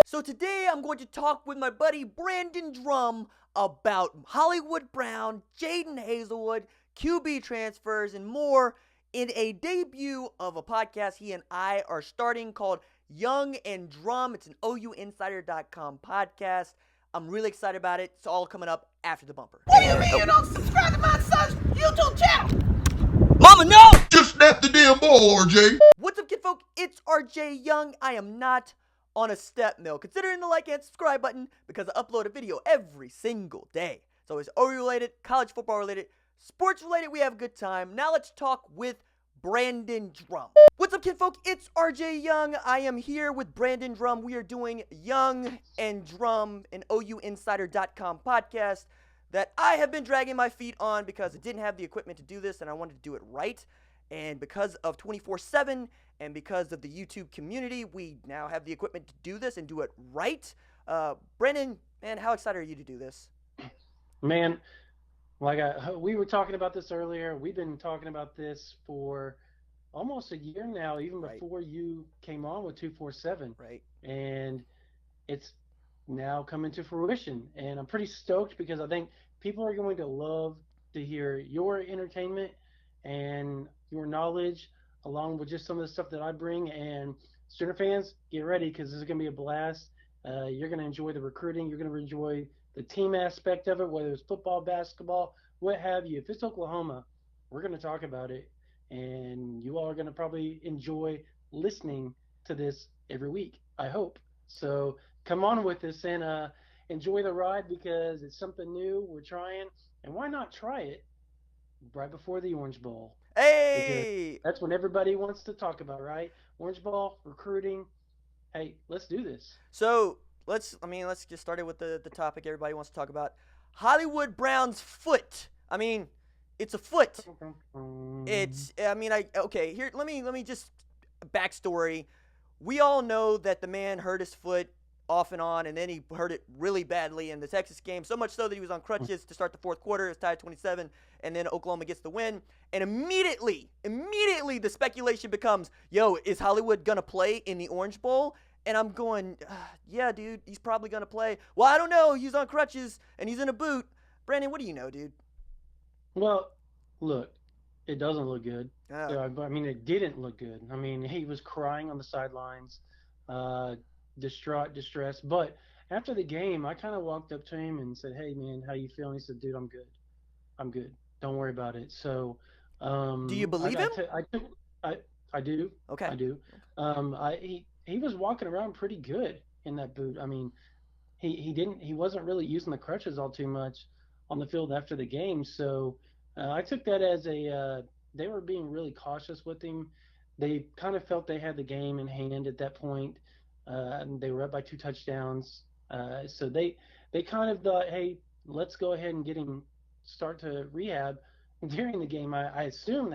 So today I'm going to talk with my buddy Brandon Drumm about Hollywood Brown, Jadon Haselwood, QB transfers, and more in a debut of a podcast he and I are starting called Young and Drumm. It's an OUinsider.com podcast. I'm really excited about it. It's all coming up after the bumper. What do you mean you don't subscribe to my son's YouTube channel? Mama, no! Just snap the damn ball, RJ. What's up, kidfolk? It's RJ Young. I am not on a step mill. Consider hitting the like and subscribe button because I upload a video every single day. It's always OU related, college football related, sports related. We have a good time. Now let's talk with Brandon Drumm. What's up, kidfolk? It's RJ Young. I am here with Brandon Drumm. We are doing Young and Drumm, an OUinsider.com podcast that I have been dragging my feet on because I didn't have the equipment to do this and I wanted to do it right. And because of 24/7 and because of the YouTube community, we now have the equipment to do this and do it right. Brandon, man, how excited are you to do this? Man, we were talking about this earlier. We've been talking about this for almost a year now, even before you came on with 247. Right. And it's now coming to fruition. And I'm pretty stoked because I think people are going to love to hear your entertainment and your knowledge, along with just some of the stuff that I bring. And Sooner fans, get ready because this is going to be a blast. You're going to enjoy the recruiting. You're going to enjoy the team aspect of it, whether it's football, basketball, what have you. If it's Oklahoma, we're going to talk about it. And you all are going to probably enjoy listening to this every week, I hope. So come on with us and enjoy the ride because it's something new. We're trying. And why not try it right before the Orange Bowl? Hey! Because that's when everybody wants to talk about, right? Orange Bowl, recruiting. Hey, let's do this. So let's get started with the topic everybody wants to talk about. Hollywood Brown's foot. I mean, it's a foot. Here, let me just backstory. We all know that the man hurt his foot off and on, and then he hurt it really badly in the Texas game, so much so that he was on crutches to start the fourth quarter. It's tied 27, and then Oklahoma gets the win. And immediately, the speculation becomes, yo, is Hollywood going to play in the Orange Bowl? And I'm going, yeah, dude, he's probably going to play. Well, I don't know. He's on crutches, and he's in a boot. Brandon, what do you know, dude? Well, look, it doesn't look good. It didn't look good. I mean, he was crying on the sidelines, distressed. But after the game, I kind of walked up to him and said, hey, man, how you feeling? He said, dude, I'm good. Don't worry about it. So do you believe him? I do. Okay. I do. He was walking around pretty good in that boot. I mean, he wasn't really using the crutches all too much on the field after the game. So I took that as they were being really cautious with him. They kind of felt they had the game in hand at that point. They were up by 2 touchdowns. So they kind of thought, hey, let's go ahead and get him start to rehab during the game. I assume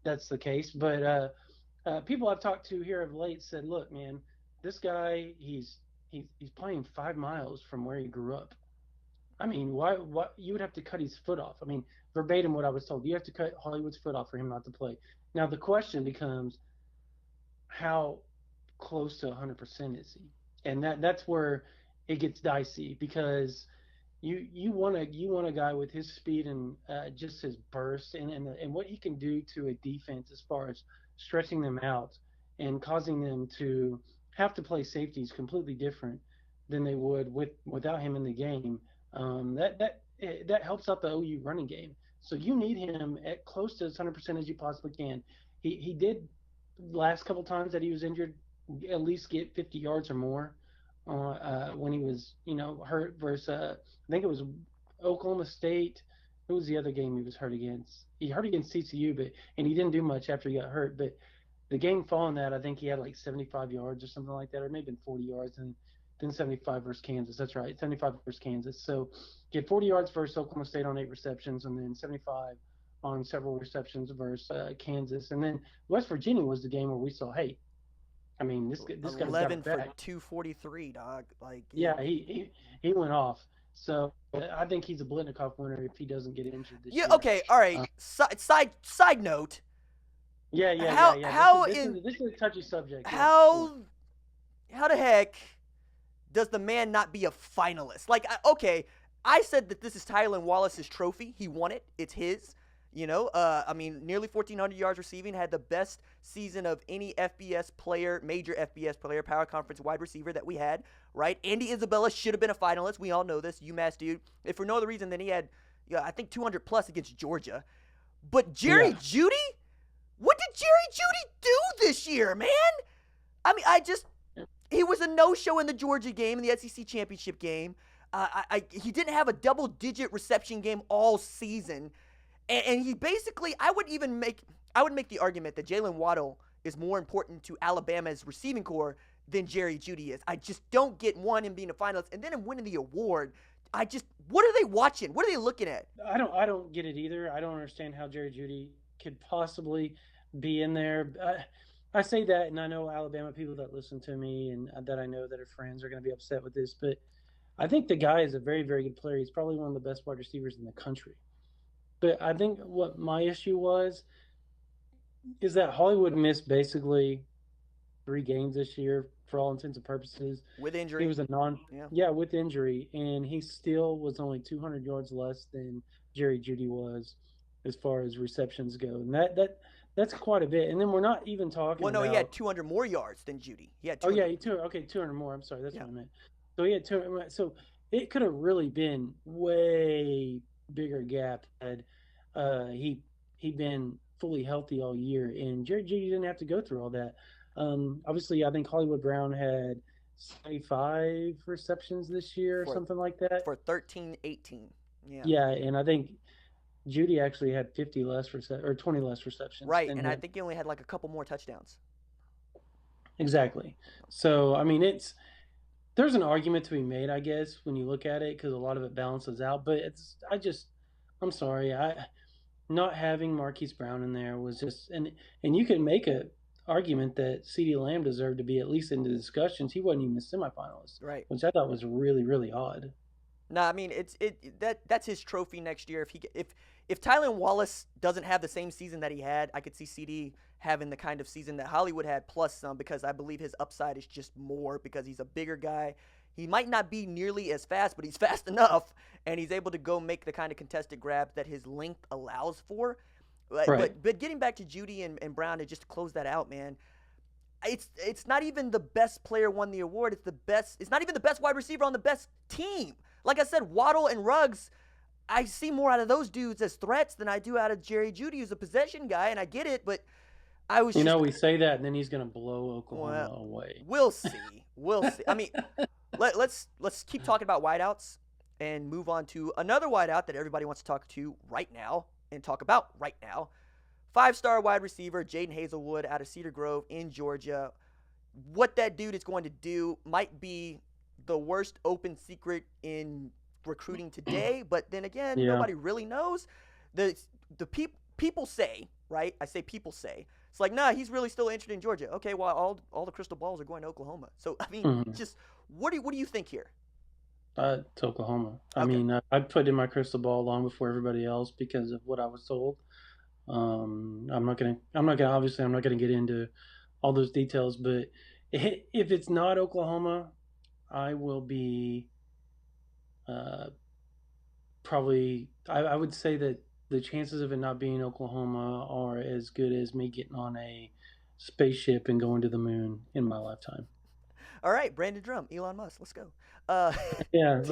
that's the case. But people I've talked to here of late said, look, man, this guy, he's playing 5 miles from where he grew up. I mean, why you would have to cut his foot off? I mean, verbatim what I was told. You have to cut Hollywood's foot off for him not to play. Now the question becomes, how close to 100% is he? And that's where it gets dicey because you want a guy with his speed and just his burst and what he can do to a defense as far as stretching them out and causing them to have to play safeties completely different than they would without him in the game. That helps out the OU running game. So you need him at close to as 100% as you possibly can. He did last couple times that he was injured at least get 50 yards or more when he was hurt versus I think it was Oklahoma State. Who was the other game he was hurt against? He hurt against CCU, and he didn't do much after he got hurt. But the game following that, I think he had like 75 yards or something like that, or maybe 40 yards, and then 75 versus Kansas. That's right, 75 versus Kansas. So he had 40 yards versus Oklahoma State on 8 receptions, and then 75 on several receptions versus Kansas. And then West Virginia was the game where we saw, hey, I mean, this guy's 11 for 243, dog. Like, yeah, he went off. So I think he's a Blitnikoff winner if he doesn't get injured this year. Yeah. Okay. All right. Side note. Yeah. How this is a touchy subject. How the heck does the man not be a finalist? Like, okay, I said that this is Tylan Wallace's trophy. He won it. It's his. You know, I mean, nearly 1,400 yards receiving, had the best season of any FBS player, major FBS player, power conference wide receiver that we had, right? Andy Isabella should have been a finalist. We all know this, UMass dude. If for no other reason than he had, I think 200 plus against Georgia. But Jerry Jeudy? What did Jerry Jeudy do this year, man? I mean, he was a no-show in the Georgia game, in the SEC championship game. He didn't have a double-digit reception game all season. And he basically, I would make the argument that Jalen Waddle is more important to Alabama's receiving core than Jerry Jeudy is. I just don't get him being a finalist and then him winning the award. What are they watching? What are they looking at? I don't get it either. I don't understand how Jerry Jeudy could possibly be in there. I say that, and I know Alabama people that listen to me and that I know that are friends are going to be upset with this, but I think the guy is a very, very good player. He's probably one of the best wide receivers in the country. But I think what my issue is that Hollywood missed basically 3 games this year for all intents and purposes. With injury. He was with injury, and he still was only 200 yards less than Jerry Jeudy was as far as receptions go. And that's quite a bit. And then we're not even talking about... he had 200 more yards than Jeudy. He had 200 more. I'm sorry, that's what I meant. So he had 200. So it could have really been way bigger gap had he been fully healthy all year, and Jerry Jeudy didn't have to go through all that. Obviously, I think Hollywood Brown had 75 receptions this year or something like that. For 13-18. Yeah, and I think Jeudy actually had 20 less receptions. Right, and I think he only had like a couple more touchdowns. Exactly. So, I mean, there's an argument to be made, I guess, when you look at it, because a lot of it balances out. But I'm sorry, not having Marquise Brown in there was just, and you can make a argument that CeeDee Lamb deserved to be at least in the discussions. He wasn't even a semifinalist, right? Which I thought was really, really odd. No, I mean that's his trophy next year. If Tylan Wallace doesn't have the same season that he had, I could see CD having the kind of season that Hollywood had plus some, because I believe his upside is just more because he's a bigger guy. He might not be nearly as fast, but he's fast enough, and he's able to go make the kind of contested grabs that his length allows for. Right. But getting back to Jeudy and Brown, to just close that out, man, it's not even the best player won the award. It's not even the best wide receiver on the best team. Like I said, Waddle and Ruggs, I see more out of those dudes as threats than I do out of Jerry Jeudy, who's a possession guy, and I get it, but I was we say that, and then he's going to blow Oklahoma away. We'll see. I mean, let's keep talking about wideouts and move on to another wideout that everybody wants to talk to right now and talk about right now. 5-star wide receiver Jadon Haselwood out of Cedar Grove in Georgia. What that dude is going to do might be the worst open secret in recruiting today, but then again, nobody really knows. The people say, right? I say people say. It's like, nah, he's really still interested in Georgia. Okay, well, all the crystal balls are going to Oklahoma. So, I mean, just what do you think here? It's Oklahoma. Okay. I mean, I put in my crystal ball long before everybody else because of what I was told. I'm not gonna get into all those details, but if it's not Oklahoma, I will be probably. I would say that the chances of it not being Oklahoma are as good as me getting on a spaceship and going to the moon in my lifetime. All right, Brandon Drumm, Elon Musk, let's go. Yeah.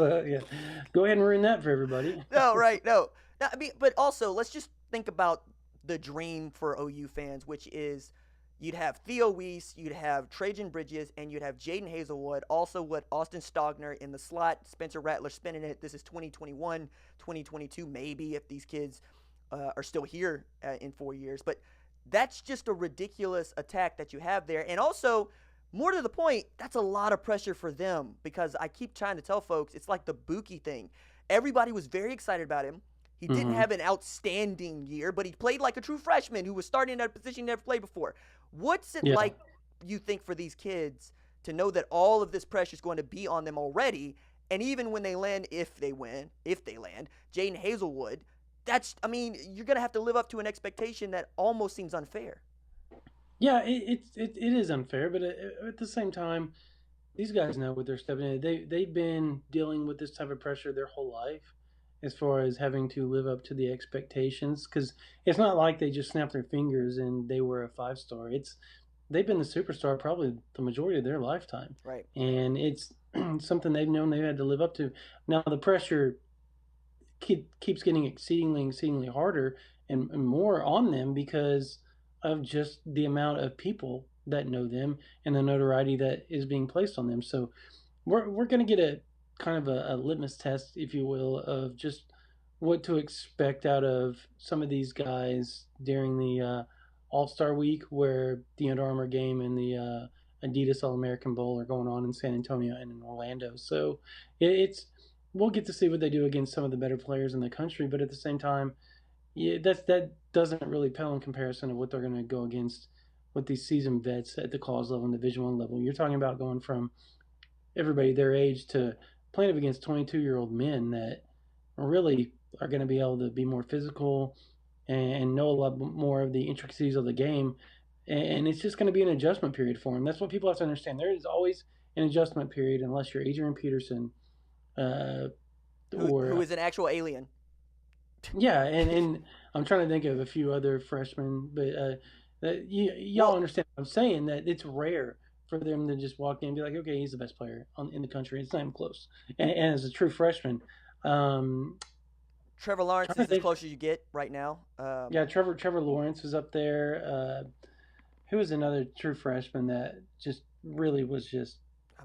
Go ahead and ruin that for everybody. No, right, no. I mean, but also, let's just think about the dream for OU fans, which is you'd have Theo Weiss, you'd have Trajan Bridges, and you'd have Jadon Haselwood, also with Austin Stogner in the slot, Spencer Rattler spinning it. This is 2021, 2022, maybe, if these kids are still here in 4 years. But that's just a ridiculous attack that you have there. And also, more to the point, that's a lot of pressure for them, because I keep trying to tell folks, it's like the Buki thing. Everybody was very excited about him. He didn't have an outstanding year, but he played like a true freshman who was starting at a position he never played before. What's it like, you think, for these kids to know that all of this pressure is going to be on them already, and even when they land, if they land, Jadon Haselwood, you're going to have to live up to an expectation that almost seems unfair. Yeah, it is unfair, but at the same time, these guys know what they're stepping in. They've been dealing with this type of pressure their whole life, as far as having to live up to the expectations. Because it's not like they just snapped their fingers and they were a 5-star. They've been the superstar probably the majority of their lifetime, Right. and it's something they've known they've had to live up to. Now the pressure keeps getting exceedingly harder and more on them because of just the amount of people that know them and the notoriety that is being placed on them. So we're going to get a kind of a litmus test, if you will, of just what to expect out of some of these guys during the All-Star Week, where the Under Armour game and the Adidas All-American Bowl are going on in San Antonio and in Orlando. So it's we'll get to see what they do against some of the better players in the country, but at the same time, yeah, that doesn't really pale in comparison to what they're going to go against with these seasoned vets at the college level and Division I level. You're talking about going from everybody their age to playing against 22-year-old men that really are going to be able to be more physical and know a lot more of the intricacies of the game. And it's just going to be an adjustment period for them. That's what people have to understand. There is always an adjustment period unless you're Adrian Peterson who is an actual alien. Yeah, and I'm trying to think of a few other freshmen, but y'all understand what I'm saying, that it's rare for them to just walk in and be like, okay, he's the best player in the country. It's not even close. And as a true freshman, Trevor Lawrence is as close as you get right now. Yeah, Trevor Lawrence is up there. Who was another true freshman that just really was just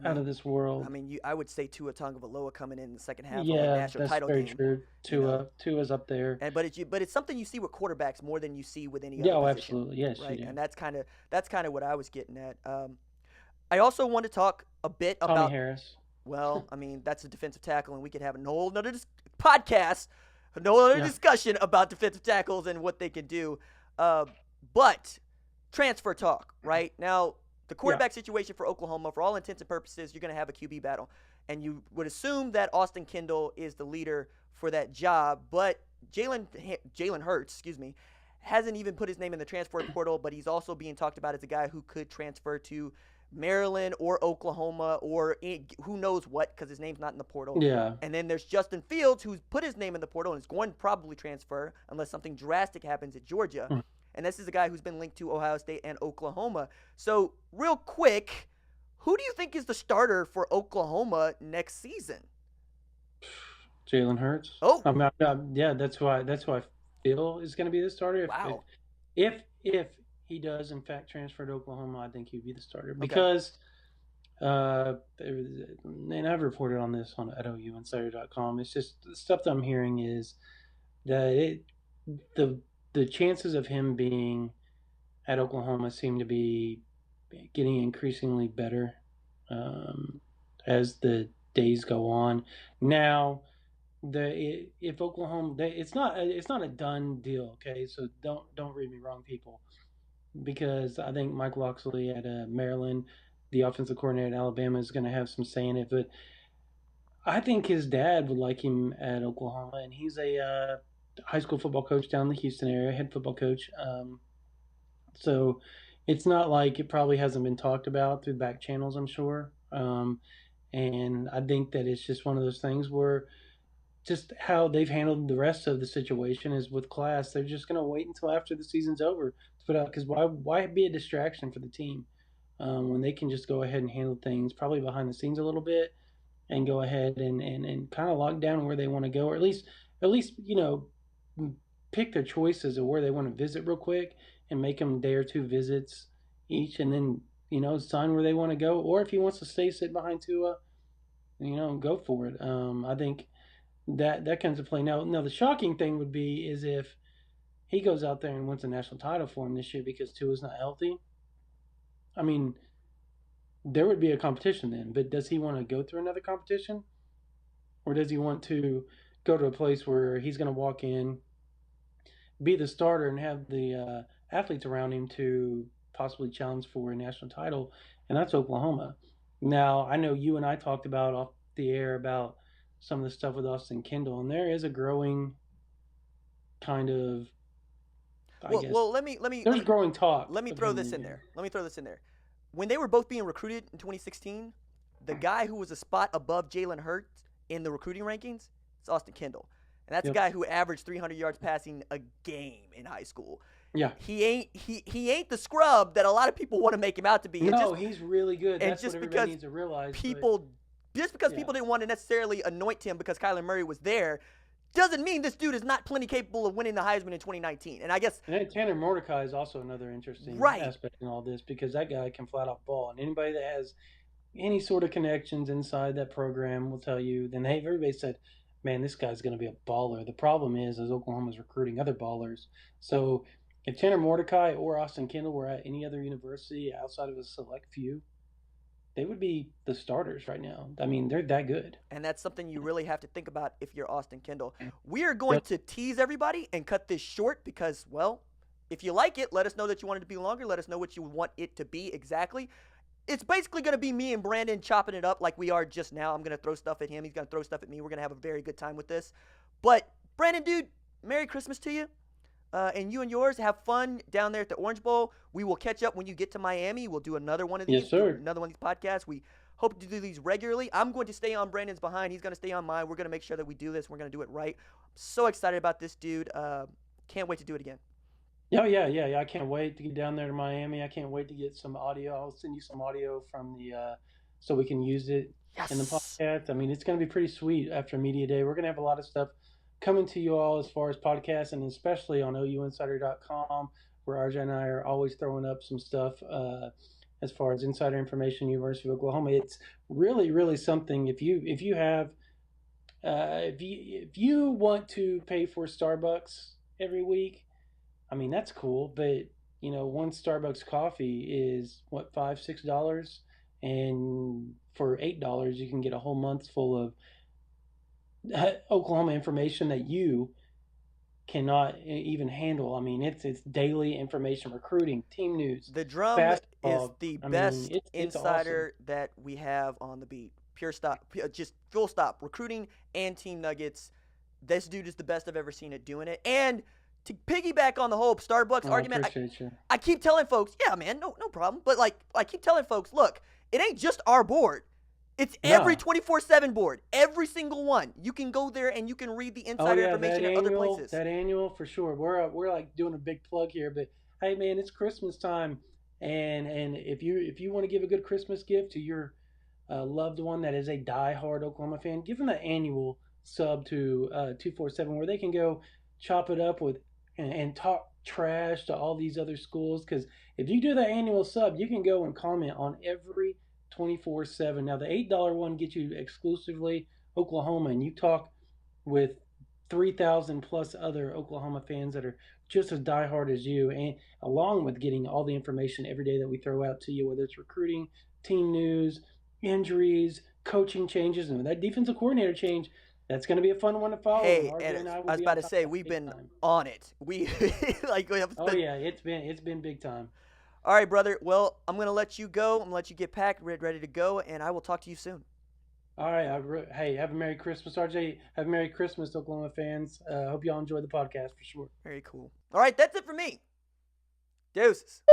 out of this world? I mean, I would say Tua Tagovailoa coming in the second half Yeah, of the national title game. that's very true. Tua's up there. But it's something you see with quarterbacks more than you see with any other position. Absolutely. Yes, right? Yeah. And that's kind of what I was getting at. I also want to talk a bit about Tommy Harris. Well, I mean, that's a defensive tackle, and we could have another podcast, another discussion about defensive tackles and what they can do. But transfer talk, right? Now, the quarterback situation for Oklahoma, for all intents and purposes, you're going to have a QB battle. And you would assume that Austin Kendall is the leader for that job. But Jalen Hurts, hasn't even put his name in the transfer portal, but he's also being talked about as a guy who could transfer to Maryland or Oklahoma or who knows what, because his name's not in the portal. Yeah. And then there's Justin Fields, who's put his name in the portal and is going to probably transfer unless something drastic happens at Georgia. And this is a guy who's been linked to Ohio State and Oklahoma. So, real quick, who do you think is the starter for Oklahoma next season? Jalen Hurts. Oh, yeah, that's why I feel is going to be the starter. Wow. If he does in fact transfer to Oklahoma, I think he'd be the starter because, and I've reported on this at OUinsider.com. It's just the stuff that I'm hearing is that the chances of him being at Oklahoma seem to be getting increasingly better as the days go on. Now, if Oklahoma, it's not a done deal. Okay, so don't read me wrong, people, because I think Mike Locksley at Maryland, the offensive coordinator at Alabama, is going to have some say in it. But I think his dad would like him at Oklahoma, and he's a high school football coach down in the Houston area, head football coach. So it's not like it probably hasn't been talked about through back channels, I'm sure. And I think that it's just one of those things where just how they've handled the rest of the situation is with class. They're just going to wait until after the season's over to put out, because why be a distraction for the team when they can just go ahead and handle things probably behind the scenes a little bit and go ahead and kind of lock down where they want to go, or at least pick their choices of where they want to visit real quick and make them a day or two visits each, and then sign where they want to go. Or if he wants to sit behind Tua, go for it. I think that comes to play. Now the shocking thing would be is if he goes out there and wins a national title for him this year because Tua's not healthy. I mean, there would be a competition then, but does he want to go through another competition, or does he want to go to a place where he's going to walk in, be the starter, and have the athletes around him to possibly challenge for a national title? And that's Oklahoma. Now, I know you and I talked about off the air about some of the stuff with Austin Kendall, and there is a growing kind of, there's growing talk. Let me throw this in there. When they were both being recruited in 2016, the guy who was a spot above Jalen Hurts in the recruiting rankings is Austin Kendall. And that's a guy who averaged 300 yards passing a game in high school. Yeah. He ain't the scrub that a lot of people want to make him out to be. No, he's really good. And That's just what because everybody needs to realize. people didn't want to necessarily anoint him because Kyler Murray was there, doesn't mean this dude is not plenty capable of winning the Heisman in 2019. And I guess Tanner Mordecai is also another interesting aspect in all this, because that guy can flat out ball. And anybody that has any sort of connections inside that program will tell you, then everybody said, man, this guy's going to be a baller. The problem is Oklahoma's recruiting other ballers. So if Tanner Mordecai or Austin Kendall were at any other university outside of a select few, they would be the starters right now. I mean, they're that good. And that's something you really have to think about if you're Austin Kendall. We are going to tease everybody and cut this short because, well, if you like it, let us know that you want it to be longer. Let us know what you want it to be exactly. It's basically going to be me and Brandon chopping it up like we are just now. I'm going to throw stuff at him. He's going to throw stuff at me. We're going to have a very good time with this. But, Brandon, dude, Merry Christmas to you. And you and yours, have fun down there at the Orange Bowl. We will catch up when you get to Miami. We'll do another one of these. Yes, sir. Another one of these podcasts. We hope to do these regularly. I'm going to stay on Brandon's behind. He's going to stay on mine. We're going to make sure that we do this. We're going to do it right. I'm so excited about this, dude. Can't wait to do it again. Oh, yeah. I can't wait to get down there to Miami. I can't wait to get some audio. I'll send you some audio from the so we can use it in the podcast. I mean, it's going to be pretty sweet after Media Day. We're going to have a lot of stuff coming to you all as far as podcasts, and especially on OUinsider.com, where RJ and I are always throwing up some stuff as far as insider information, University of Oklahoma. It's really, really something. If you have if you want to pay for Starbucks every week, I mean, that's cool, but one Starbucks coffee is what, $5-6, and for $8 you can get a whole month full of Oklahoma information that you cannot even handle. I mean, it's daily information, recruiting, team news. The Drumm is the best insider awesome. That we have on the beat. Pure stop, just full stop. Recruiting and team nuggets. This dude is the best I've ever seen at doing it. And to piggyback on the whole Starbucks argument, I keep telling folks, yeah, man, no problem. But I keep telling folks, look, it ain't just our board. It's every 24/7 board, every single one. You can go there and you can read the insider information at other places. That annual, for sure. We're like doing a big plug here, but hey, man, it's Christmas time, and if you want to give a good Christmas gift to your loved one that is a diehard Oklahoma fan, give them that annual sub to 247, where they can go chop it up with and talk trash to all these other schools. Because if you do that annual sub, you can go and comment on every 24/7. Now the $8 one gets you exclusively Oklahoma, and you talk with 3,000 plus other Oklahoma fans that are just as diehard as you, and along with getting all the information every day that we throw out to you, whether it's recruiting, team news, injuries, coaching changes, and that defensive coordinator change. That's going to be a fun one to follow. Hey, and I was about to say, we've been on it. We it's been big time. All right, brother. Well, I'm going to let you go. I'm going to let you get packed, ready to go, and I will talk to you soon. All right. Hey, have a Merry Christmas, RJ. Have a Merry Christmas, Oklahoma fans. Hope y'all enjoy the podcast for sure. Very cool. All right, that's it for me. Deuces.